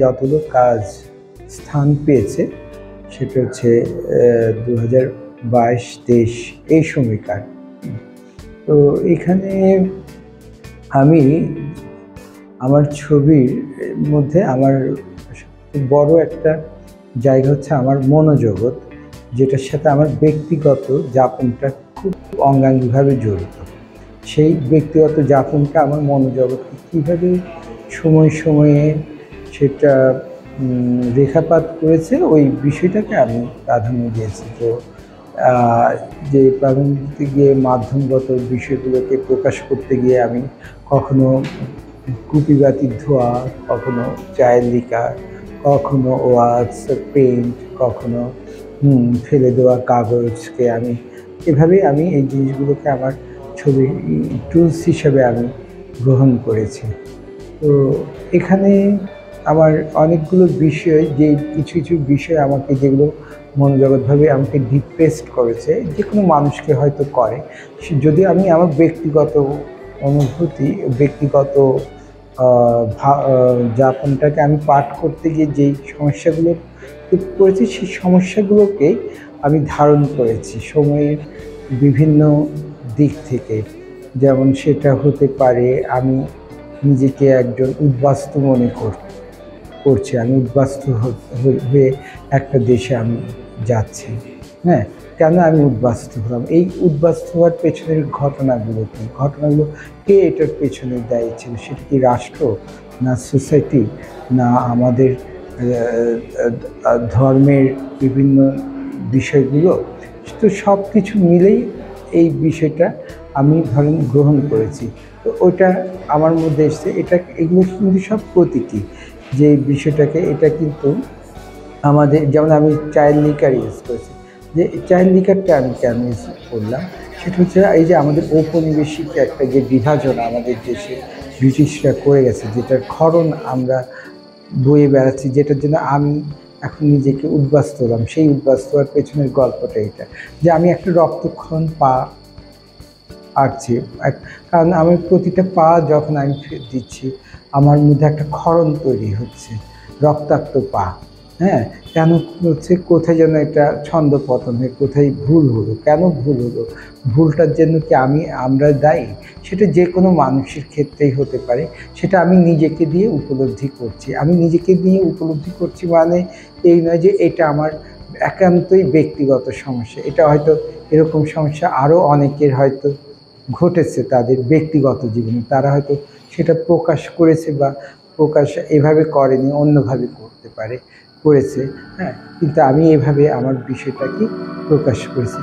যতগুলো কাজ স্থান পেয়েছে সেটা হচ্ছে 2022-23 এই সময়কার। তো এখানে আমি আমার ছবির মধ্যে আমার সবচেয়ে বড় একটা জায়গা হচ্ছে আমার মনোজগৎ, যেটার সাথে আমার ব্যক্তিগত যাপনটা খুব অঙ্গাঙ্গিভাবে জড়িত। সেই ব্যক্তিগত যাপনটা আমার মনোজগৎকে কীভাবে সময়ে সময়ে সেটা রেখাপাত করেছে, ওই বিষয়টাকে আমি প্রাধান্য দিয়েছি। তো যে প্রাধান্য দিতে গিয়ে মাধ্যমগত বিষয়গুলোকে প্রকাশ করতে গিয়ে আমি কখনো কুপিবাতির ধোঁয়া, কখনো চায়ের লিকার, কখনো ওয়াক্স পেইন্ট, কখনো ফেলে দেওয়া কাগজকে আমি এভাবেই আমি এই জিনিসগুলোকে আমার ছবির টুলস হিসেবে আমি গ্রহণ করেছি। তো এখানে আমার অনেকগুলো বিষয়, যে কিছু কিছু বিষয় আমাকে, যেগুলো মনোজগৎভাবে আমাকে ডিপ্রেসড করেছে, যে কোনো মানুষকে হয়তো করে, যদি আমি আমার ব্যক্তিগত অনুভূতি, ব্যক্তিগত যাপনটাকে আমি পাঠ করতে গিয়ে যেই সমস্যাগুলো করেছি, সেই সমস্যাগুলোকেই আমি ধারণ করেছি সময়ের বিভিন্ন দিক থেকে। যেমন সেটা হতে পারে আমি নিজেকে একজন উদ্বাস্তু মনে করছি, আমি উদ্বাস্তু হয়ে একটা দেশে আমি যাচ্ছি। হ্যাঁ, কেন আমি উদ্বাস্তু হলাম? এই উদ্বাস্তু হওয়ার পেছনের ঘটনাগুলো কী? ঘটনাগুলো কে এটার পেছনে দায়ী ছিল? সেটা কি রাষ্ট্র, না সোসাইটি, না আমাদের ধর্মের বিভিন্ন বিষয়গুলো? তো সব কিছু মিলেই এই বিষয়টা আমি গ্রহণ করেছি। তো ওটা আমার মধ্যে এসছে। এগুলো কিন্তু সব প্রতীকী, যে বিষয়টাকে, এটা কিন্তু আমাদের, যেমন আমি চায়ের লিকার ইউজ করেছি, যে চায়ের লিকারটা আমি কেন ইউজ করলাম, সেটা হচ্ছে এই যে আমাদের ঔপনিবেশিক একটা যে বিভাজন আমাদের দেশে ব্রিটিশরা করে গেছে, যেটার ক্ষরণ আমরা বয়ে বেড়াচ্ছি, যেটার জন্য আমি এখন নিজেকে উদ্বাস্ত হলাম। সেই উদ্বাস্ত হওয়ার পেছনের গল্পটা এটা, যে আমি একটা রক্তক্ষরণ পা আঁকছি, কারণ আমি প্রতিটা পা যখন আমি দিচ্ছি, আমার মধ্যে একটা ক্ষরণ তৈরি হচ্ছে, রক্তাক্ত পা। হ্যাঁ, কেন হচ্ছে? কোথায় যেন একটা ছন্দ পতন হয়ে কোথায় ভুল হলো, কেন ভুল হলো, ভুলটার জন্য কি আমরা দায়ী? সেটা যে কোনো মানুষের ক্ষেত্রেই হতে পারে। সেটা আমি নিজেকে দিয়ে উপলব্ধি করছি। আমি নিজেকে দিয়ে উপলব্ধি করছি মানে এই নয় যে এটা আমার একান্তই ব্যক্তিগত সমস্যা। এটা হয়তো এরকম সমস্যা আরও অনেকের হয়তো ঘটেছে তাদের ব্যক্তিগত জীবনে, তারা হয়তো সেটা প্রকাশ করেছে, বা প্রকাশ এভাবে করেনি, অন্যভাবে করতে পারে, করেছে। হ্যাঁ, কিন্তু আমি এভাবে আমার বিষয়টাকে প্রকাশ করেছি।